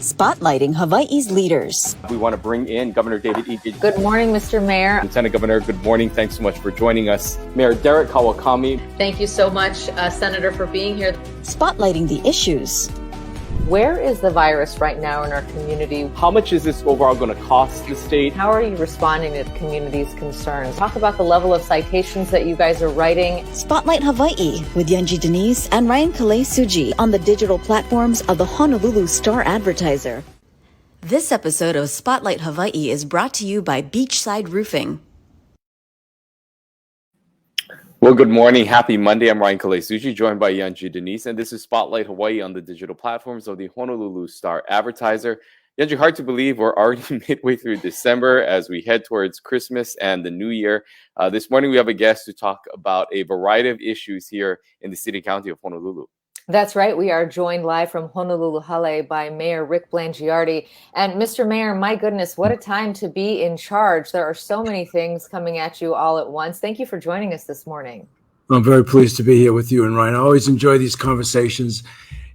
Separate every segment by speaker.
Speaker 1: Spotlighting Hawaii's leaders.
Speaker 2: We want to bring in Governor David Ige.
Speaker 3: Good morning, Mr. Mayor.
Speaker 2: Lieutenant Governor, good morning. Thanks so much for joining us. Mayor Derek Kawakami.
Speaker 3: Thank you so much, Senator, for being here.
Speaker 1: Spotlighting the issues.
Speaker 3: Where is the virus right now in our community?
Speaker 2: How much is this overall going to cost the state?
Speaker 3: How are you responding to the community's concerns? Talk about the level of citations that you guys are writing.
Speaker 1: Spotlight Hawaii with Yanji Denise and Ryan Kalei Suji on the digital platforms of the Honolulu Star-Advertiser. This episode of Spotlight Hawaii is brought to you by Beachside Roofing.
Speaker 2: Well, good morning. Happy Monday. I'm Ryan Kalei Suji, joined by Yanji Denise, and this is Spotlight Hawaii on the digital platforms of the Honolulu Star-Advertiser. Yanji, hard to believe we're already midway through December as we head towards Christmas and the New Year. This morning, we have a guest to talk about a variety of issues here in the city and county of Honolulu.
Speaker 3: That's right. We are joined live from Honolulu Hale by Mayor Rick Blangiardi. And Mr. Mayor, my goodness, what a time to be in charge. There are so many things coming at you all at once. Thank you for joining us this morning.
Speaker 4: I'm very pleased to be here with you and Ryan. I always enjoy these conversations.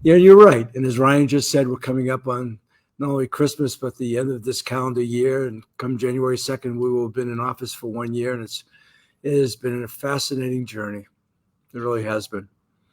Speaker 4: Yeah, you're right. And as Ryan just said, we're coming up on not only Christmas, but the end of this calendar year. And come January 2nd, we will have been in office for 1 year. And it has been a fascinating journey. It really has been.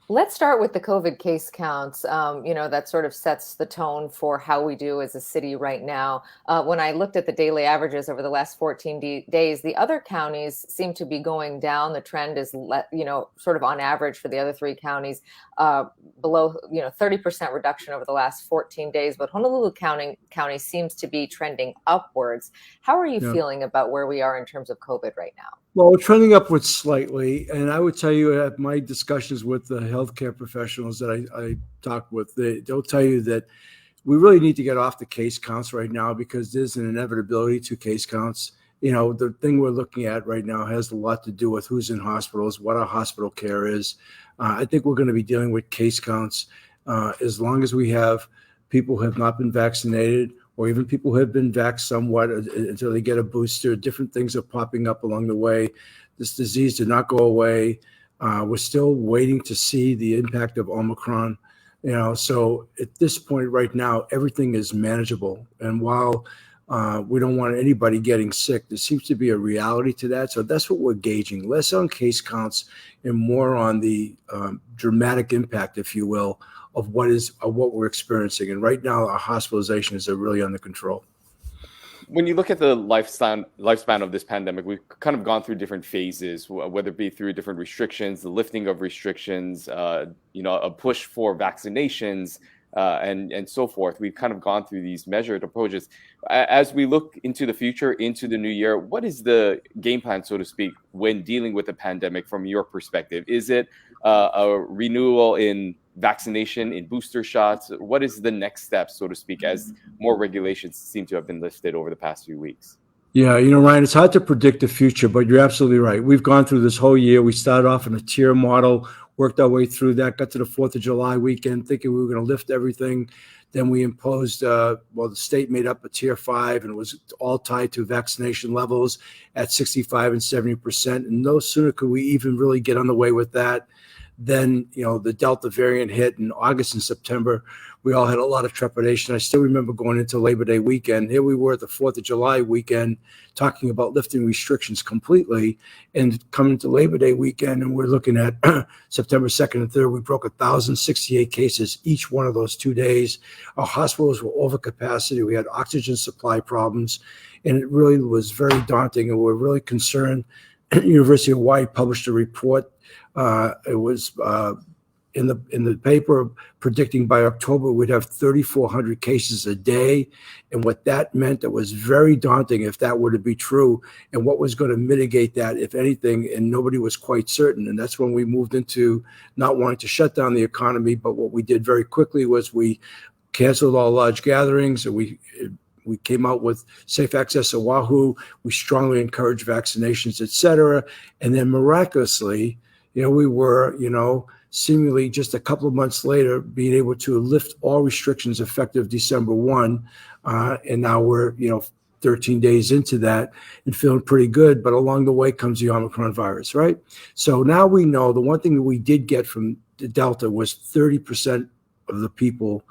Speaker 3: Let's start with the COVID case counts. That sort of sets the tone for how we do as a city right now. When I looked at the daily averages over the last 14 days, the other counties seem to be going down. The trend is, sort of on average for the other three counties, below, 30% reduction over the last 14 days. But Honolulu County seems to be trending upwards. How are you feeling about where we are in terms of COVID right now?
Speaker 4: Well, we're trending upwards slightly, and I would tell you at my discussions with the healthcare professionals that I talk with, they'll tell you that we really need to get off the case counts right now because there's an inevitability to case counts. The thing we're looking at right now has a lot to do with who's in hospitals, what our hospital care is. I think we're going to be dealing with case counts as long as we have people who have not been vaccinated or even people who have been vaxxed somewhat until they get a booster. Different things are popping up along the way. This disease did not go away. We're still waiting to see the impact of Omicron. So at this point right now, everything is manageable. And while we don't want anybody getting sick, there seems to be a reality to that. So that's what we're gauging. Less on case counts and more on the dramatic impact, if you will, of what we're experiencing. And right now, our hospitalizations are really under control.
Speaker 2: When you look at the lifespan of this pandemic, we've kind of gone through different phases, whether it be through different restrictions, the lifting of restrictions, a push for vaccinations, and so forth. We've kind of gone through these measured approaches. As we look into the future, into the new year, what is the game plan, so to speak, when dealing with the pandemic from your perspective? Is it a renewal in vaccination, in booster shots? What is the next step, so to speak, as more regulations seem to have been lifted over the past few weeks?
Speaker 4: Yeah, Ryan, it's hard to predict the future, but you're absolutely right. We've gone through this whole year. We started off in a tier model, worked our way through that, got to the 4th of July weekend thinking we were going to lift everything. Then we imposed, the state made up a tier 5 and it was all tied to vaccination levels at 65 and 70%. And no sooner could we even really get on the way with that, then, the Delta variant hit in August and September. We all had a lot of trepidation. I still remember going into Labor Day weekend. Here we were at the 4th of July weekend talking about lifting restrictions completely, and coming to Labor Day weekend, and we're looking at September 2nd and 3rd, we broke 1,068 cases each one of those 2 days. Our hospitals were over capacity. We had oxygen supply problems, and it really was very daunting, and we're really concerned. University of Hawaii published a report. It was in the paper predicting by October we'd have 3,400 cases a day. And what that meant, it was very daunting if that were to be true, and what was going to mitigate that, if anything, and nobody was quite certain. And that's when we moved into not wanting to shut down the economy. But what we did very quickly was we canceled all large gatherings, and we came out with Safe Access Oahu. We strongly encouraged vaccinations, et cetera. And then miraculously, we were, seemingly just a couple of months later, being able to lift all restrictions effective December 1. And now we're, 13 days into that and feeling pretty good. But along the way comes the Omicron virus, right? So now we know the one thing that we did get from the Delta was 30% of the people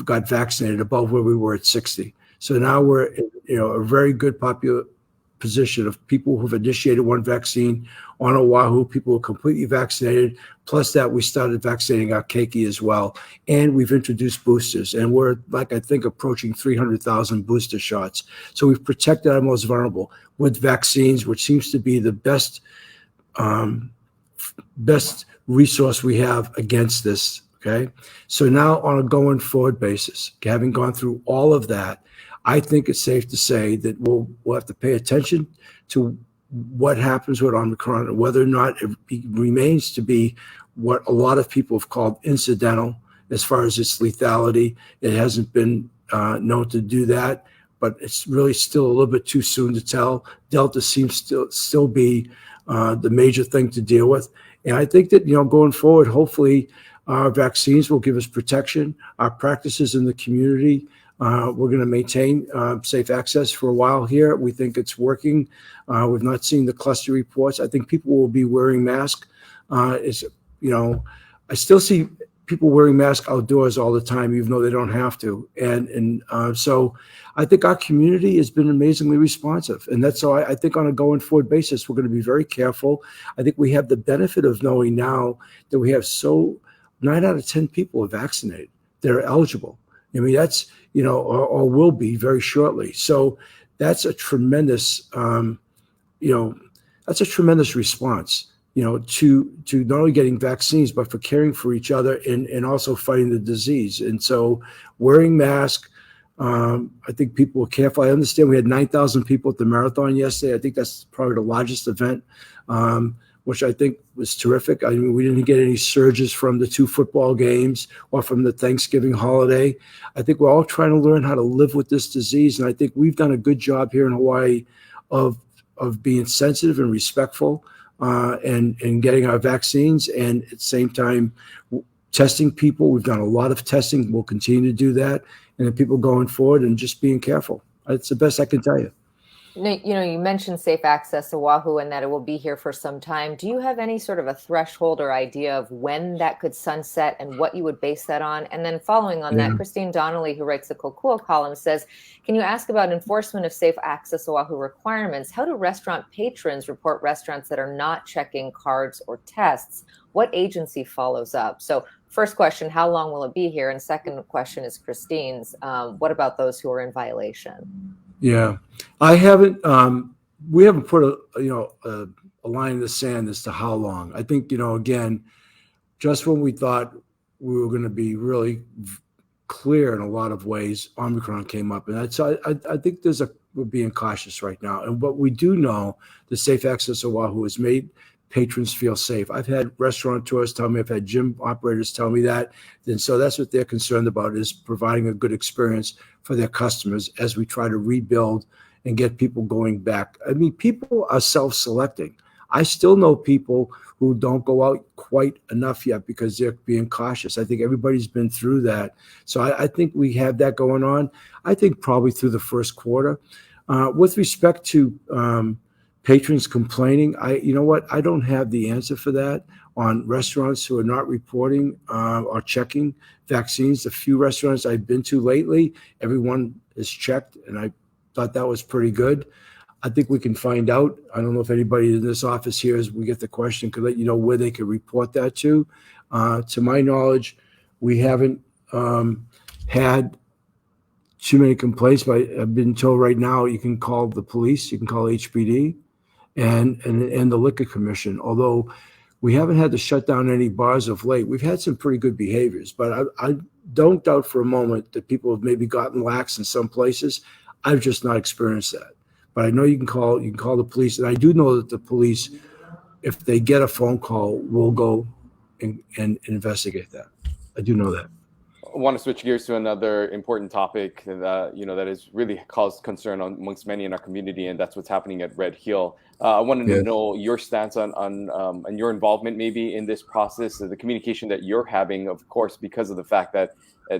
Speaker 4: got vaccinated above where we were at 60. So now we're in, a very good position of people who've initiated one vaccine on Oahu, people who are completely vaccinated. Plus that, we started vaccinating our keiki as well. And we've introduced boosters. And we're, I think, approaching 300,000 booster shots. So we've protected our most vulnerable with vaccines, which seems to be the best resource we have against this, okay? So now on a going forward basis, having gone through all of that, I think it's safe to say that we'll have to pay attention to what happens with Omicron and whether or not it remains to be what a lot of people have called incidental as far as its lethality. It hasn't been known to do that, but it's really still a little bit too soon to tell. Delta seems to still be the major thing to deal with. And I think that, going forward, hopefully our vaccines will give us protection. Our practices in the community, we're going to maintain safe access for a while here. We think it's working. We've not seen the cluster reports. I think people will be wearing masks. I still see people wearing masks outdoors all the time, even though they don't have to. And so I think our community has been amazingly responsive. And that's so I think on a going forward basis, we're going to be very careful. I think we have the benefit of knowing now that we have 9 out of 10 people are vaccinated. They're eligible. I mean, that's, or will be very shortly. So that's a tremendous, that's a tremendous response, to not only getting vaccines, but for caring for each other and also fighting the disease. And so wearing masks, I think people were careful. I understand we had 9,000 people at the marathon yesterday. I think that's probably the largest event, which I think was terrific. I mean, we didn't get any surges from the 2 football games or from the Thanksgiving holiday. I think we're all trying to learn how to live with this disease. And I think we've done a good job here in Hawaii of being sensitive and respectful and getting our vaccines. And at the same time, testing people. We've done a lot of testing. We'll continue to do that. And then people going forward and just being careful. That's the best I can tell you.
Speaker 3: You mentioned safe access to Oahu and that it will be here for some time. Do you have any sort of a threshold or idea of when that could sunset and what you would base that on? And then following on that, Christine Donnelly, who writes the Kokua column, says, can you ask about enforcement of safe access to Oahu requirements? How do restaurant patrons report restaurants that are not checking cards or tests? What agency follows up? So first question, how long will it be here? And second question is Christine's. What about those who are in violation?
Speaker 4: Yeah, I haven't. We haven't put a line in the sand as to how long. I think again, just when we thought we were going to be really clear in a lot of ways, Omicron came up, and I think we're being cautious right now. And what we do know, the Safe Access Oahu has made patrons feel safe. I've had restaurateurs tell me, I've had gym operators tell me that. And so that's what they're concerned about, is providing a good experience for their customers as we try to rebuild and get people going back. I mean, people are self-selecting. I still know people who don't go out quite enough yet because they're being cautious. I think everybody's been through that. So I think we have that going on. I think probably through the first quarter. With respect to patrons complaining, I don't have the answer for that on restaurants who are not reporting or checking vaccines. The few restaurants I've been to lately, everyone is checked, and I thought that was pretty good. I think we can find out. I don't know if anybody in this office here, as we get the question, could let you know where they could report that to. To my knowledge, we haven't had too many complaints, but I've been told right now you can call the police, you can call HPD and the Liquor Commission. Although we haven't had to shut down any bars of late, we've had some pretty good behaviors. But I don't doubt for a moment that people have maybe gotten lax in some places. I've just not experienced that. But I know you can call the police, and I do know that the police, if they get a phone call, will go and investigate that. I do know that.
Speaker 2: I want to switch gears to another important topic that that has really caused concern amongst many in our community, and that's what's happening at Red Hill. I wanted to know your stance on and your involvement maybe in this process, the communication that you're having, of course, because of the fact that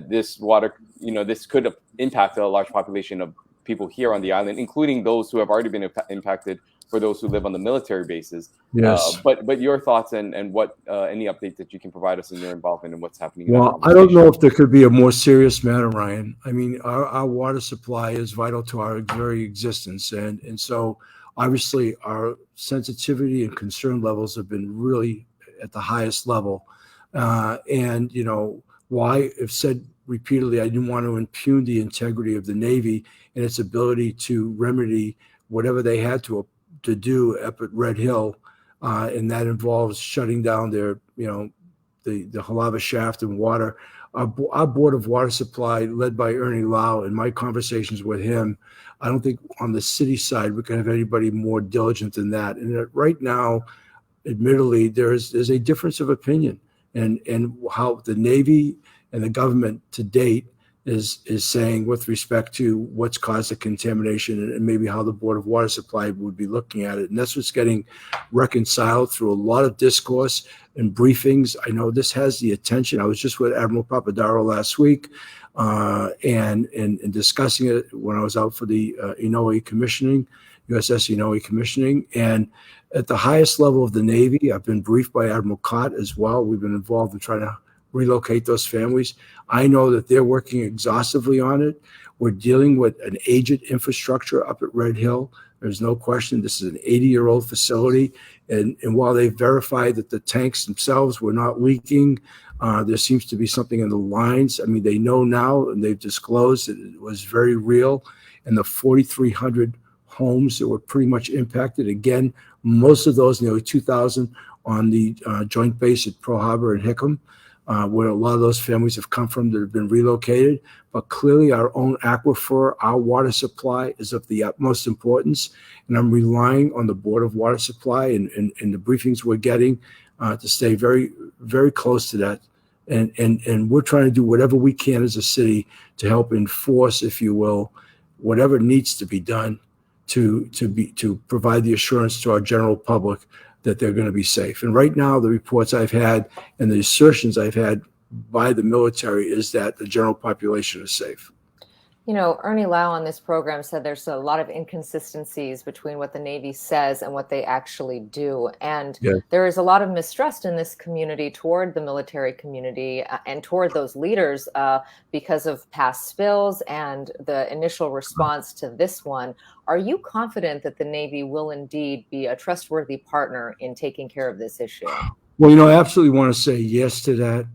Speaker 2: this water, this could impact a large population of people here on the island, including those who have already been impacted for those who live on the military bases.
Speaker 4: Yes.
Speaker 2: But your thoughts and what any update that you can provide us in your involvement in what's happening.
Speaker 4: Well, I don't know if there could be a more serious matter, Ryan. I mean, our water supply is vital to our very existence, and so obviously our sensitivity and concern levels have been really at the highest level. And you know why? I've said repeatedly, I didn't want to impugn the integrity of the Navy and its ability to remedy whatever they had to do up at Red Hill, and that involves shutting down their, the Halava shaft and water. Our Board of Water Supply, led by Ernie Lau, in my conversations with him, I don't think on the city side we can have anybody more diligent than that. And right now, admittedly, there's a difference of opinion, and how the Navy and the government to date is saying with respect to what's caused the contamination, and maybe how the Board of Water Supply would be looking at it. And that's what's getting reconciled through a lot of discourse and briefings. I know this has the attention. I was just with Admiral Papadaro last week and discussing it when I was out for the Inoue commissioning, USS Inoue commissioning. And at the highest level of the Navy, I've been briefed by Admiral Cott as well. We've been involved in trying to relocate those families. I know that they're working exhaustively on it. We're dealing with an aged infrastructure up at Red Hill. There's no question this is an 80-year-old facility. And while they verified that the tanks themselves were not leaking, there seems to be something in the lines. I mean, they know now, and they've disclosed that it was very real. And the 4,300 homes that were pretty much impacted, again, most of those, nearly 2,000 on the joint base at Pearl Harbor and Hickam, where a lot of those families have come from that have been relocated. But clearly our own aquifer, our water supply is of the utmost importance. And I'm relying on the Board of Water Supply and the briefings we're getting to stay very, very close to that. And we're trying to do whatever we can as a city to help enforce, if you will, whatever needs to be done to provide the assurance to our general public that they're going to be safe. And right now, the reports I've had and the assertions I've had by the military is that the general population is safe.
Speaker 3: You know, Ernie Lau on this program said there's a lot of inconsistencies between what the Navy says and what they actually do. And there is a lot of mistrust in this community toward the military community and toward those leaders because of past spills and the initial response to this one. Are you confident that the Navy will indeed be a trustworthy partner in taking care of this issue?
Speaker 4: Well, I absolutely want to say yes to that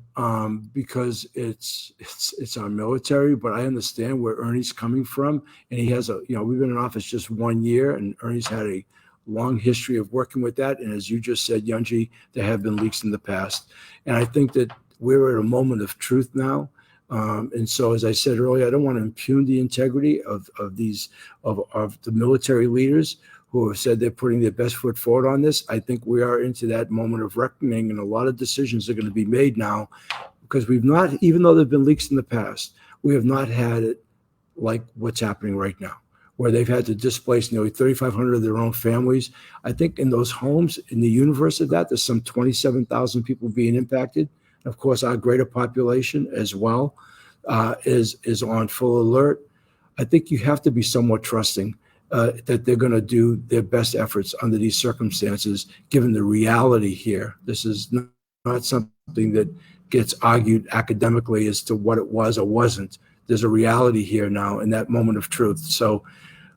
Speaker 4: because it's our military, but I understand where Ernie's coming from. And he has we've been in office just 1 year, and Ernie's had a long history of working with that. And as you just said, Yunji, there have been leaks in the past. And I think that we're at a moment of truth now. And so, as I said earlier, I don't want to impugn the integrity of the military leaders who have said they're putting their best foot forward on this. I think we are into that moment of reckoning, and a lot of decisions are going to be made now because we've not, even though there have been leaks in the past, we have not had it like what's happening right now, where they've had to displace nearly 3,500 of their own families. I think in those homes, in the universe of that, there's some 27,000 people being impacted. Of course, our greater population as well is on full alert. I think you have to be somewhat trusting that they're going to do their best efforts under these circumstances, given the reality here. This is not something that gets argued academically as to what it was or wasn't. There's a reality here now in that moment of truth. So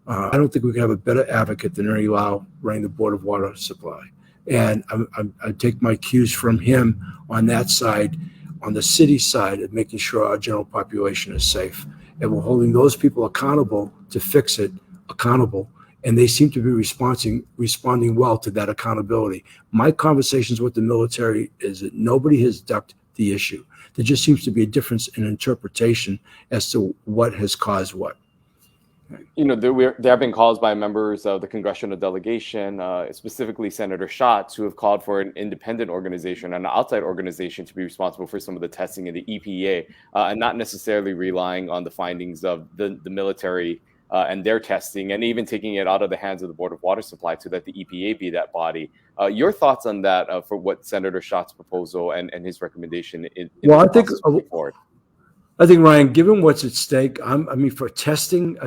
Speaker 4: I don't think we can have a better advocate than Ernie Lau running the Board of Water Supply. And I take my cues from him on that side, on the city side, of making sure our general population is safe. And we're holding those people accountable to fix it, and they seem to be responding well to that accountability. My conversations with the military is that nobody has ducked the issue. There just seems to be a difference in interpretation as to what has caused what.
Speaker 2: There have been calls by members of the congressional delegation, specifically Senator Schatz, who have called for an independent organization, an outside organization, to be responsible for some of the testing in the EPA, and not necessarily relying on the findings of the military and their testing, and even taking it out of the hands of the Board of Water Supply so that the EPA be that body. Your thoughts on that for what Senator Schatz's proposal and his recommendation?
Speaker 4: I think, Ryan, given what's at stake, for testing,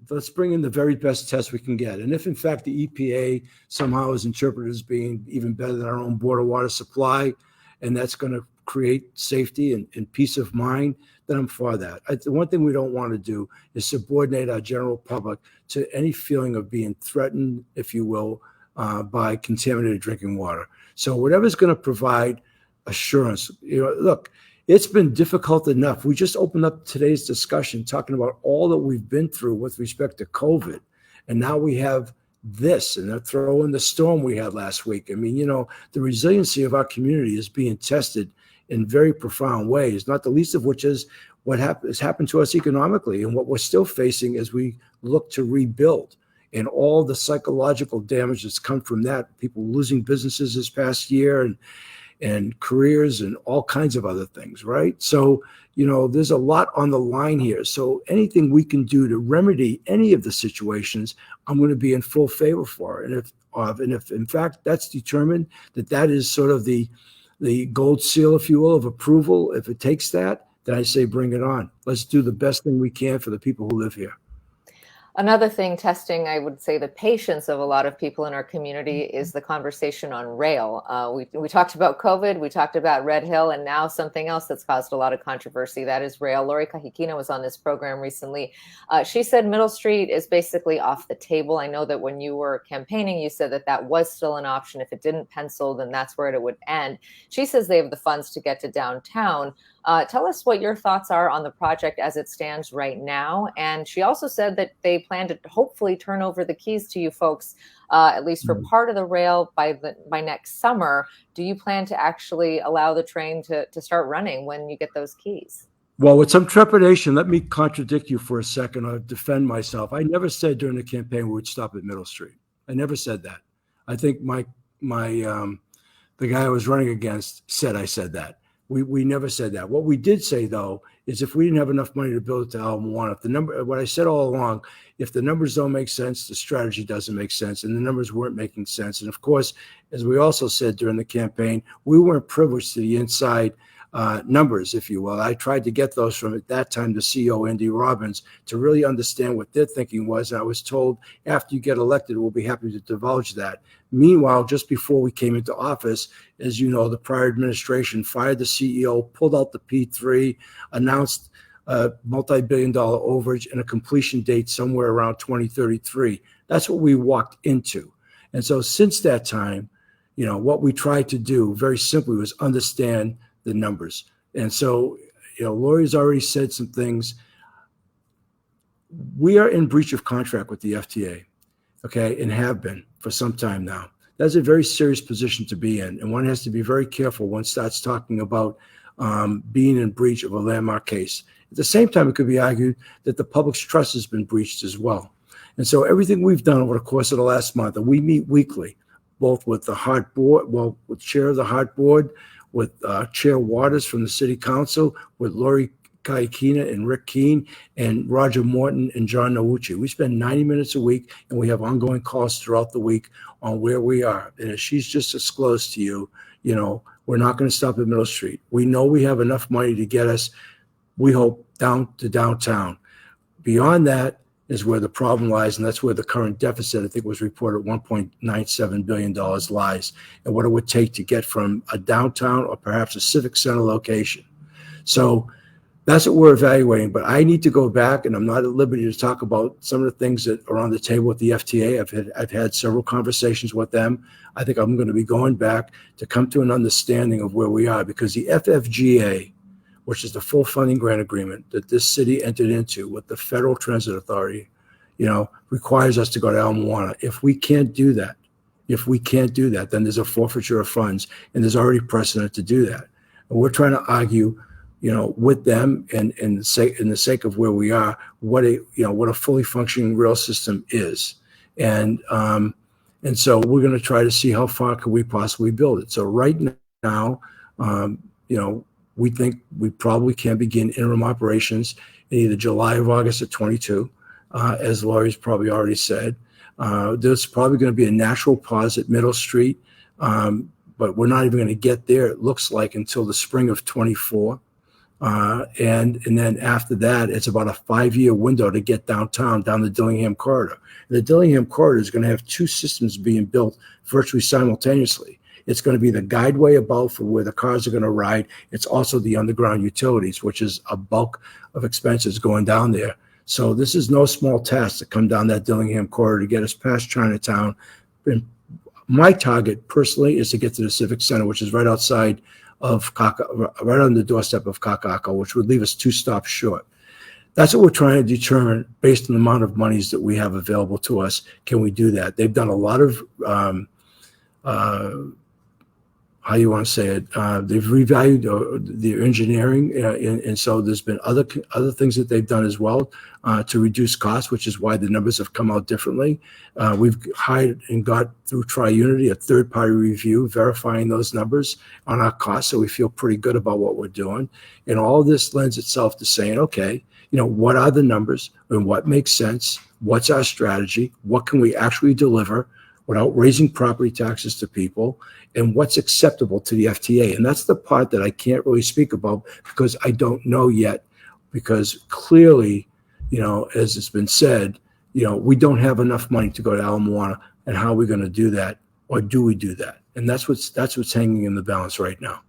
Speaker 4: let's bring in the very best test we can get. And if in fact the EPA somehow is interpreted as being even better than our own border water supply, and that's going to create safety and peace of mind, then I'm for that. The one thing we don't want to do is subordinate our general public to any feeling of being threatened, if you will, by contaminated drinking water. So whatever's going to provide assurance, look, it's been difficult enough. We just opened up today's discussion talking about all that we've been through with respect to COVID. And now we have this, and they're throwing the storm we had last week. The resiliency of our community is being tested in very profound ways, not the least of which is what has happened to us economically and what we're still facing as we look to rebuild, and all the psychological damage that's come from that, people losing businesses this past year and careers and all kinds of other things, right? So, there's a lot on the line here. So anything we can do to remedy any of the situations, I'm going to be in full favor for. And if in fact that's determined that is sort of the gold seal, if you will, of approval, if it takes that, then I say bring it on. Let's do the best thing we can for the people who live here.
Speaker 3: Another thing testing, I would say, the patience of a lot of people in our community is the conversation on rail. We talked about COVID, we talked about Red Hill, and now something else that's caused a lot of controversy, that is rail. Lori Kahikina was on this program recently. She said Middle Street is basically off the table. I know that when you were campaigning, you said that was still an option. If it didn't pencil, then that's where it would end. She says they have the funds to get to downtown. Tell us what your thoughts are on the project as it stands right now. And she also said that they plan to hopefully turn over the keys to you folks, at least for part of the rail by next summer. Do you plan to actually allow the train to start running when you get those keys?
Speaker 4: Well, with some trepidation, let me contradict you for a second or defend myself. I never said during the campaign we would stop at Middle Street. I never said that. I think the guy I was running against said I said that. We never said that. What we did say, though, is if we didn't have enough money to build it to Album 1, what I said all along, if the numbers don't make sense, the strategy doesn't make sense, and the numbers weren't making sense. And of course, as we also said during the campaign, we weren't privileged to the inside numbers, if you will. I tried to get those from, at that time, the CEO, Andy Robbins, to really understand what their thinking was. And I was told, after you get elected, we'll be happy to divulge that. Meanwhile, just before we came into office, as you know, the prior administration fired the CEO, pulled out the P3, announced a multi-billion-dollar overage and a completion date somewhere around 2033. That's what we walked into. And so since that time, what we tried to do very simply was understand the numbers. And so, Lori's already said some things. We are in breach of contract with the FTA, okay, and have been for some time now. That's a very serious position to be in, and one has to be very careful when one starts talking about being in breach of a landmark case. At the same time, it could be argued that the public's trust has been breached as well. And so everything we've done over the course of the last month, and we meet weekly, both with the Hart Board, with Chair of the Hart Board, with Chair Waters from the City Council, with Lori Kahikina and Rick Keene and Roger Morton and John Nauchi. We spend 90 minutes a week, and we have ongoing calls throughout the week on where we are. And as she's just disclosed to you, we're not going to stop at Middle Street. We know we have enough money to get us, we hope, down to downtown. Beyond that is where the problem lies, and that's where the current deficit, I think was reported, $1.97 billion lies, and what it would take to get from a downtown or perhaps a civic center location. So that's what we're evaluating. But I need to go back, and I'm not at liberty to talk about some of the things that are on the table with the FTA. I've had several conversations with them. I think I'm going to be going back to come to an understanding of where we are, because the FFGA, which is the full funding grant agreement that this city entered into with the Federal Transit Authority, requires us to go to Al Moana. If we can't do that, then there's a forfeiture of funds, and there's already precedent to do that. And we're trying to argue, with them and in the sake of where we are, what a fully functioning rail system is. And so we're going to try to see how far could we possibly build it. So right now, we think we probably can begin interim operations in either July or August of 22, as Lori's probably already said. There's probably going to be a natural pause at Middle Street, but we're not even going to get there, it looks like, until the spring of 24. And then after that, it's about a 5-year window to get downtown, down the Dillingham corridor. And the Dillingham corridor is going to have 2 systems being built virtually simultaneously. It's going to be the guideway above for where the cars are going to ride. It's also the underground utilities, which is a bulk of expenses going down there. So this is no small task to come down that Dillingham corridor to get us past Chinatown. And my target personally is to get to the Civic Center, which is right outside of right on the doorstep of Kaka'ako, which would leave us 2 stops short. That's what we're trying to determine based on the amount of monies that we have available to us. Can we do that? They've done a lot of how you want to say it, they've revalued their engineering, and so there's been other things that they've done as well to reduce costs, which is why the numbers have come out differently. We've hired and got through Tri-Unity a third-party review verifying those numbers on our costs, so we feel pretty good about what we're doing. And all of this lends itself to saying, okay, what are the numbers and what makes sense? What's our strategy? What can we actually deliver without raising property taxes to people, and what's acceptable to the FTA? And that's the part that I can't really speak about because I don't know yet, because clearly, as it's been said, we don't have enough money to go to Ala Moana, and how are we going to do that, or do we do that? And that's what's hanging in the balance right now.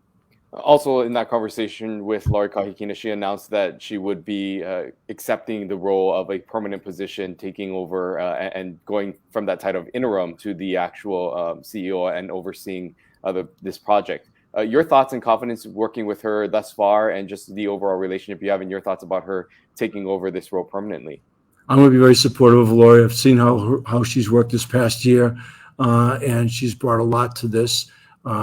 Speaker 2: Also, in that conversation with Lori Kahikina, she announced that she would be accepting the role of a permanent position, taking over and going from that title of interim to the actual CEO and overseeing this project. Your thoughts and confidence working with her thus far, and just the overall relationship you have, and your thoughts about her taking over this role permanently?
Speaker 4: I'm going to be very supportive of Lori. I've seen how she's worked this past year, and she's brought a lot to this.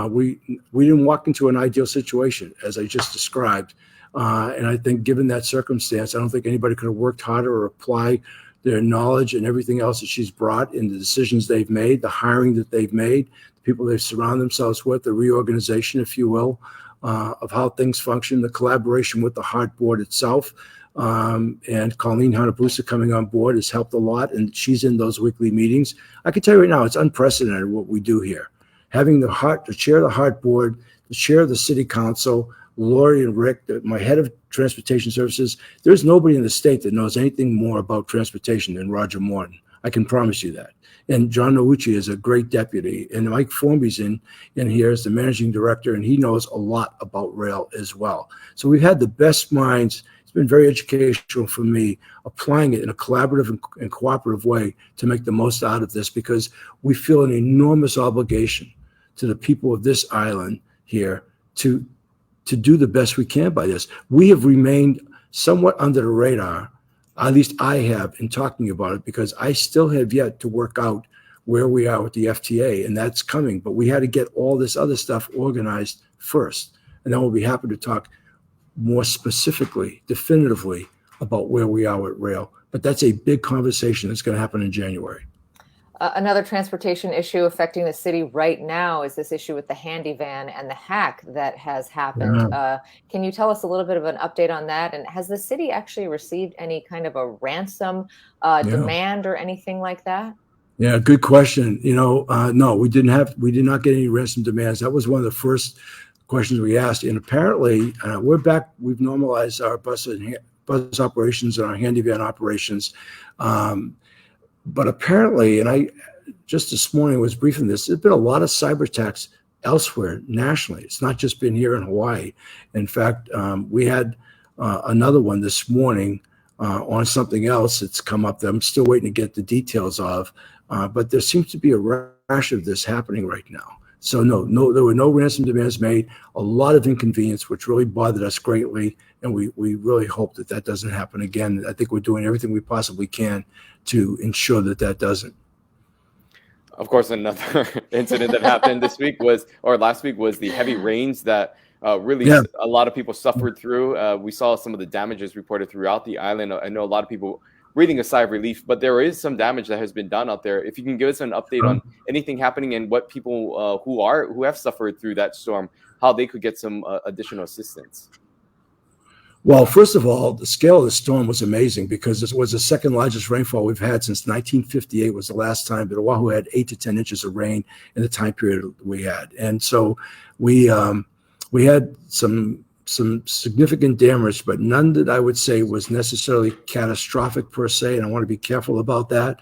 Speaker 4: We didn't walk into an ideal situation, as I just described. And I think given that circumstance, I don't think anybody could have worked harder or apply their knowledge and everything else that she's brought in the decisions they've made, the hiring that they've made, the people they've surrounded themselves with, the reorganization, if you will, of how things function, the collaboration with the Heart Board itself. And Colleen Hanabusa coming on board has helped a lot, and she's in those weekly meetings. I can tell you right now, it's unprecedented what we do here. Having the chair of the Heart Board, the chair of the City Council, Lori and Rick, my head of Transportation Services, there's nobody in the state that knows anything more about transportation than Roger Morton. I can promise you that. And John Nouchi is a great deputy. And Mike Formby's in here as the managing director, and he knows a lot about rail as well. So we've had the best minds. It's been very educational for me, applying it in a collaborative and cooperative way to make the most out of this, because we feel an enormous obligation to the people of this island here to do the best we can by this. We have remained somewhat under the radar, at least I have, in talking about it, because I still have yet to work out where we are with the FTA, and that's coming. But we had to get all this other stuff organized first, and then we'll be happy to talk more specifically, definitively, about where we are with rail. But that's a big conversation that's going to happen in January.
Speaker 3: Another transportation issue affecting the city right now is this issue with the handy van and the hack that has happened.
Speaker 4: Yeah.
Speaker 3: Can you tell us a little bit of an update on that? And has the city actually received any kind of a ransom demand or anything like that?
Speaker 4: Yeah, good question. No, we did not get any ransom demands. That was one of the first questions we asked. And apparently, we're back. We've normalized our bus operations and our handy van operations. But apparently, and I just this morning was briefing this, there's been a lot of cyber attacks elsewhere nationally. It's not just been here in Hawaii. In fact, we had another one this morning on something else that's come up that I'm still waiting to get the details of. But there seems to be a rash of this happening right now. So no, there were no ransom demands made. A lot of inconvenience, which really bothered us greatly, and we really hope that doesn't happen again. I think we're doing everything we possibly can to ensure that doesn't.
Speaker 2: Of course, another incident that happened last week was the heavy rains that really a lot of people suffered through. We saw some of the damages reported throughout the island. I know a lot of people breathing a sigh of relief, but there is some damage that has been done out there. If you can give us an update on anything happening and what people who have suffered through that storm, how they could get some additional assistance.
Speaker 4: Well, first of all, the scale of the storm was amazing because this was the second largest rainfall we've had since 1958 was the last time that Oahu had 8 to 10 inches of rain in the time period we had. And so we had some some significant damage, but none that I would say was necessarily catastrophic per se. And I want to be careful about that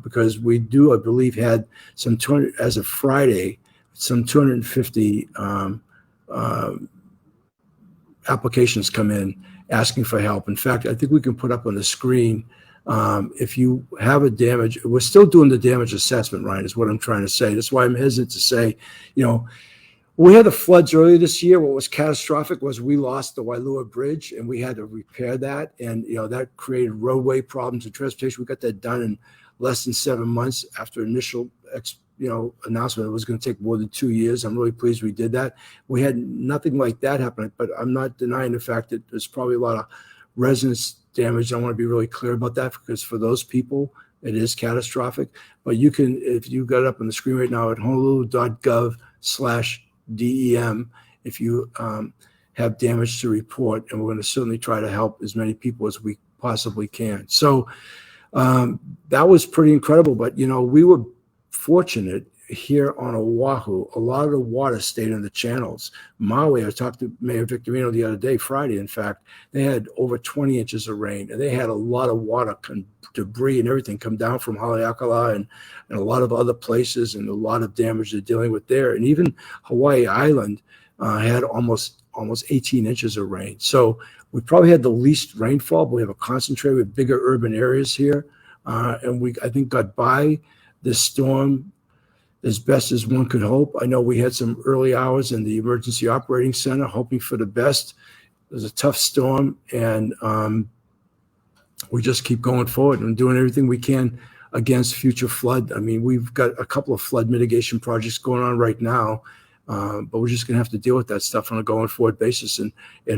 Speaker 4: because we do, I believe, had some 200, as of Friday, some 250 applications come in asking for help. In fact, I think we can put up on the screen if you have a damage. We're still doing the damage assessment, Ryan, is what I'm trying to say. That's why I'm hesitant to say, we had the floods earlier this year. What was catastrophic was we lost the Wailua Bridge, and we had to repair that. And, that created roadway problems and transportation. We got that done in less than 7 months after initial, announcement. It was going to take more than 2 years. I'm really pleased we did that. We had nothing like that happen, but I'm not denying the fact that there's probably a lot of residence damage. I want to be really clear about that because for those people, it is catastrophic. But you can, if you got it up on the screen right now at honolulu.gov/DEM, if you have damage to report, and we're going to certainly try to help as many people as we possibly can. So that was pretty incredible. But, we were fortunate here on Oahu. A lot of the water stayed in the channels. Maui, I talked to Mayor Victorino the other day, Friday, in fact, they had over 20 inches of rain, and they had a lot of water, debris and everything come down from Haleakala and a lot of other places, and a lot of damage they're dealing with there. And even Hawaii Island had almost 18 inches of rain. So we probably had the least rainfall, but we have a concentrated with bigger urban areas here. And we, I think, got by this storm as best as one could hope. I know we had some early hours in the emergency operating center hoping for the best. It was a tough storm, and we just keep going forward and doing everything we can against future flood. I mean, we've got a couple of flood mitigation projects going on right now, but we're just going to have to deal with that stuff on a going forward basis and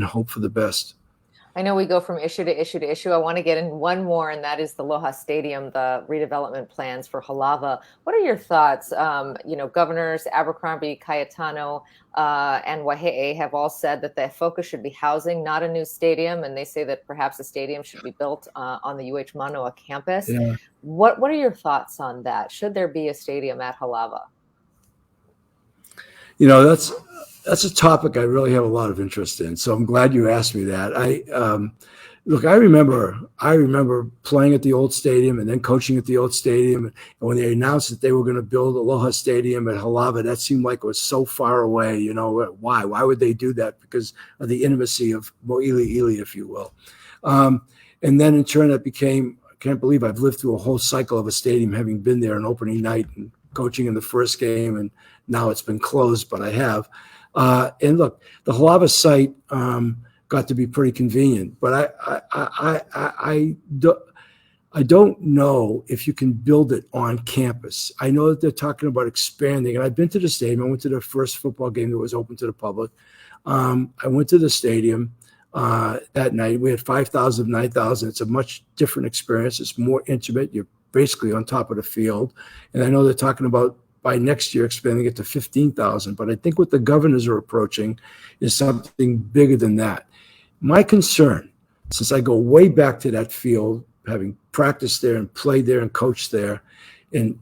Speaker 4: hope for the best.
Speaker 3: I know we go from issue to issue to issue. I want to get in one more, and that is the Aloha Stadium, the redevelopment plans for Halava. What are your thoughts? Governors Abercrombie, Cayetano, and Wahe'e have all said that the focus should be housing, not a new stadium, and they say that perhaps a stadium should be built on the UH Manoa campus. Yeah. What are your thoughts on that? Should there be a stadium at Halava?
Speaker 4: That's a topic I really have a lot of interest in. So I'm glad you asked me that. I remember playing at the old stadium and then coaching at the old stadium. And when they announced that they were going to build Aloha Stadium at Halava, that seemed like it was so far away. Why? Why would they do that? Because of the intimacy of Mo'ili'ili, if you will. And then in turn, it became, I can't believe I've lived through a whole cycle of a stadium, having been there on opening night and coaching in the first game. And now it's been closed, but I have. And look, the Halava site got to be pretty convenient, but I don't know if you can build it on campus. I know that they're talking about expanding, and I've been to the stadium. I went to the first football game that was open to the public. I went to the stadium that night. We had 5,000, 9,000. It's a much different experience. It's more intimate. You're basically on top of the field. And I know they're talking about by next year expanding it to 15,000. But I think what the governors are approaching is something bigger than that. My concern, since I go way back to that field, having practiced there and played there and coached there, and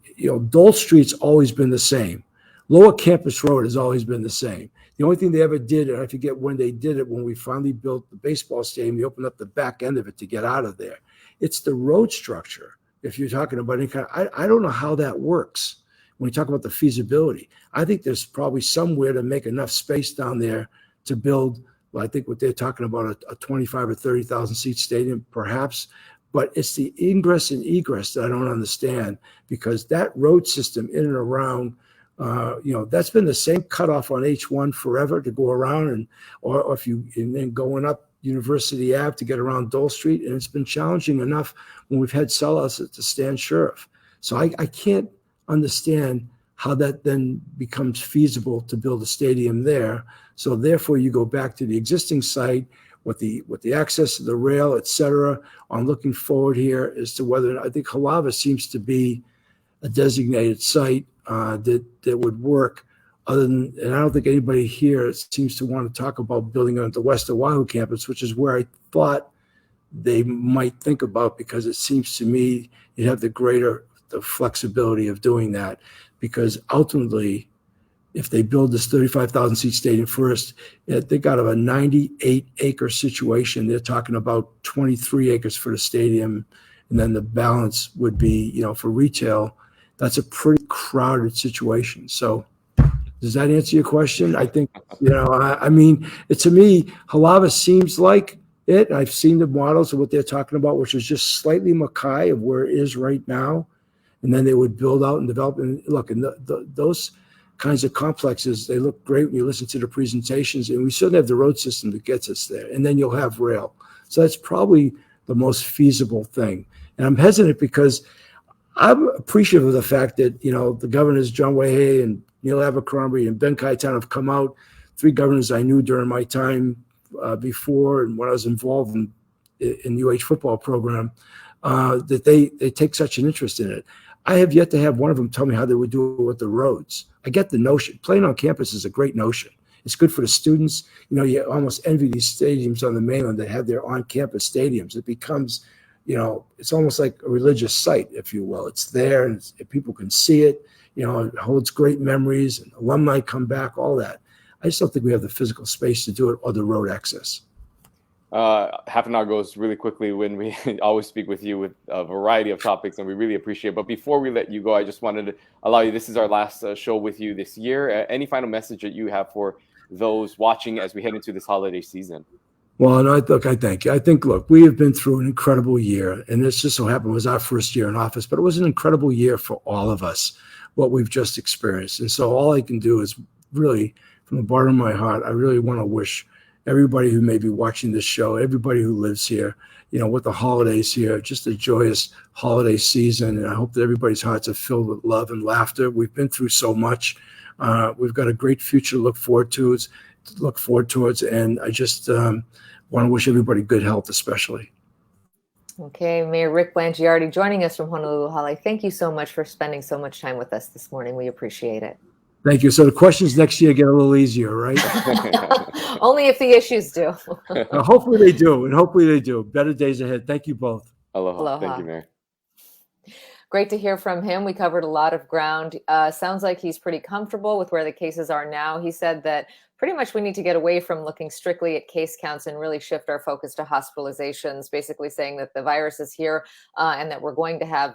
Speaker 4: Dole Street's always been the same. Lower Campus Road has always been the same. The only thing they ever did, and I forget when they did it, when we finally built the baseball stadium, they opened up the back end of it to get out of there. It's the road structure. If you're talking about any kind of, I don't know how that works. When we talk about the feasibility, I think there's probably somewhere to make enough space down there to build, well, I think what they're talking about, a 25 or 30,000 seat stadium, perhaps. But it's the ingress and egress that I don't understand, because that road system in and around, that's been the same cutoff on H1 forever to go around, and then going up University Ave to get around Dole Street. And it's been challenging enough when we've had sellouts at the Stan Sheriff. So I can't understand how that then becomes feasible to build a stadium there. So therefore you go back to the existing site with the access to the rail, et cetera. I'm looking forward here as to whether, I think Halava seems to be a designated site that would work, other than, and I don't think anybody here seems to want to talk about building on the West Oahu campus, which is where I thought they might think about, because it seems to me you'd have the flexibility of doing that, because ultimately if they build this 35,000 seat stadium first, they got a 98 acre situation. They're talking about 23 acres for the stadium, and then the balance would be, for retail. That's a pretty crowded situation. So does that answer your question? I think, I mean, to me, Halava seems like it. I've seen the models of what they're talking about, which is just slightly Mackay of where it is right now. And then they would build out and develop. And look, and those kinds of complexes, they look great when you listen to the presentations. And we certainly have the road system that gets us there. And then you'll have rail. So that's probably the most feasible thing. And I'm hesitant because I'm appreciative of the fact that, the governors, John Wayhay and Neil Abercrombie and Ben Kaitan, have come out, 3 governors I knew during my time before and when I was involved in the UH football program, that they take such an interest in it. I have yet to have one of them tell me how they would do it with the roads. I get the notion. Playing on campus is a great notion. It's good for the students. You almost envy these stadiums on the mainland that have their on-campus stadiums. It becomes, it's almost like a religious site, if you will. It's there, and people can see it. It holds great memories, and alumni come back, all that. I just don't think we have the physical space to do it or the road access.
Speaker 2: Half an hour goes really quickly when we always speak with you with a variety of topics, and we really appreciate it. But before we let you go, I just wanted to allow you, this is our last show with you this year. Any final message that you have for those watching as we head into this holiday season?
Speaker 4: Well, and I thank you. I think, look, we have been through an incredible year, and this just so happened was our first year in office, but it was an incredible year for all of us, what we've just experienced. And so all I can do is really, from the bottom of my heart, I really want to wish everybody who may be watching this show, everybody who lives here, with the holidays here, just a joyous holiday season. And I hope that everybody's hearts are filled with love and laughter. We've been through so much. We've got a great future to look forward towards. And I just want to wish everybody good health, especially.
Speaker 3: Okay, Mayor Rick Blangiardi joining us from Honolulu, Hawaii. Thank you so much for spending so much time with us this morning. We appreciate it.
Speaker 4: Thank you. So the questions next year get a little easier, right?
Speaker 3: Only if the issues do.
Speaker 4: Hopefully they do. And hopefully they do. Better days ahead. Thank you both.
Speaker 2: Aloha. Thank you, Mayor.
Speaker 3: Great to hear from him. We covered a lot of ground. Sounds like he's pretty comfortable with where the cases are now. He said that pretty much we need to get away from looking strictly at case counts and really shift our focus to hospitalizations, basically saying that the virus is here and that we're going to have,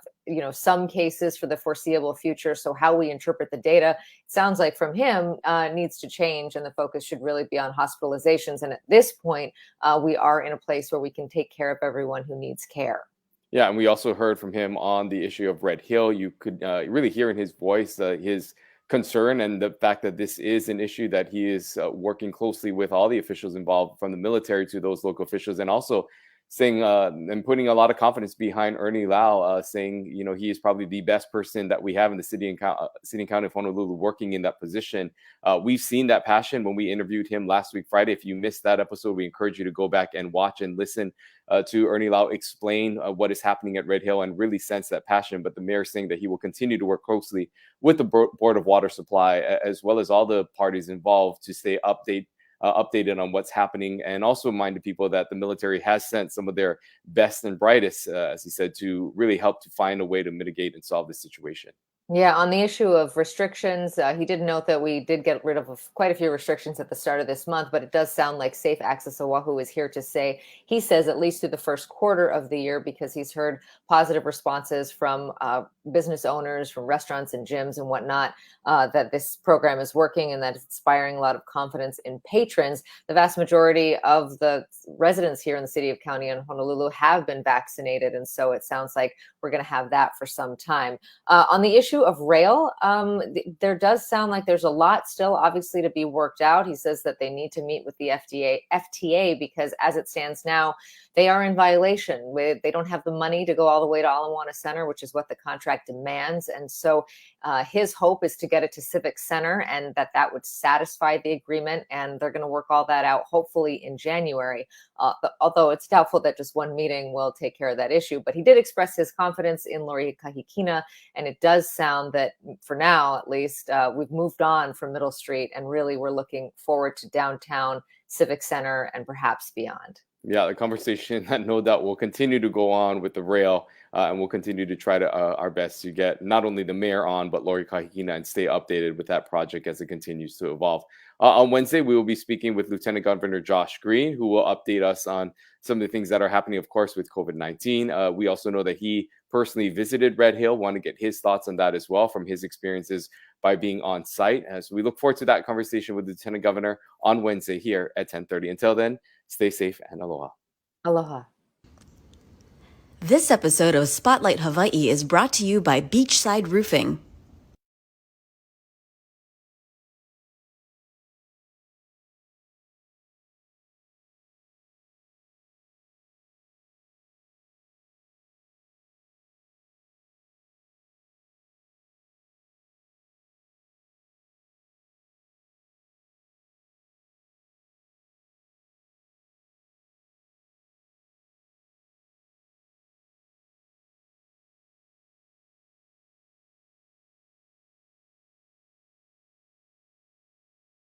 Speaker 3: some cases for the foreseeable future. So how we interpret the data, sounds like from him, needs to change, and the focus should really be on hospitalizations. And at this point, we are in a place where we can take care of everyone who needs care.
Speaker 2: Yeah, and we also heard from him on the issue of Red Hill. You could really hear in his voice his concern and the fact that this is an issue that he is working closely with all the officials involved, from the military to those local officials, and also saying and putting a lot of confidence behind Ernie Lau, saying, he is probably the best person that we have in the city and county of Honolulu working in that position. We've seen that passion when we interviewed him last week, Friday. If you missed that episode, we encourage you to go back and watch and listen to Ernie Lau explain what is happening at Red Hill and really sense that passion. But the mayor saying that he will continue to work closely with the Board of Water Supply, as well as all the parties involved, to stay updated on what's happening, and also reminded people that the military has sent some of their best and brightest, as he said, to really help to find a way to mitigate and solve this situation.
Speaker 3: Yeah, on the issue of restrictions, he did note that we did get rid of quite a few restrictions at the start of this month, but it does sound like Safe Access Oahu is here to stay. He says at least through the first quarter of the year, because he's heard positive responses from business owners, from restaurants and gyms and whatnot, that this program is working and that it's inspiring a lot of confidence in patrons. The vast majority of the residents here in the city of County and Honolulu have been vaccinated, and so it sounds like we're going to have that for some time. On the issue of rail, there does sound like there's a lot still obviously to be worked out. He says that they need to meet with the FTA, because as it stands now, they are in violation. They don't have the money to go all the way to Ala Moana Center, which is what the contract demands. And so his hope is to get it to Civic Center, and that would satisfy the agreement. And they're going to work all that out, hopefully in January, although it's doubtful that just one meeting will take care of that issue. But he did express his confidence in Lori Kahikina, and it does sound that, for now at least, we've moved on from Middle Street, and really we're looking forward to downtown, Civic Center, and perhaps beyond.
Speaker 2: Yeah, the conversation that no doubt will continue to go on with the rail, and we'll continue to try to our best to get not only the mayor on, but Lori Kahikina and stay updated with that project as it continues to evolve. On Wednesday, we will be speaking with Lieutenant Governor Josh Green, who will update us on some of the things that are happening, of course, with COVID-19. We also know that he personally visited Red Hill, want to get his thoughts on that as well from his experiences by being on site. As we look forward to that conversation with Lieutenant Governor on Wednesday here at 10:30. Until then, stay safe and aloha.
Speaker 3: Aloha.
Speaker 1: This episode of Spotlight Hawaii is brought to you by Beachside Roofing.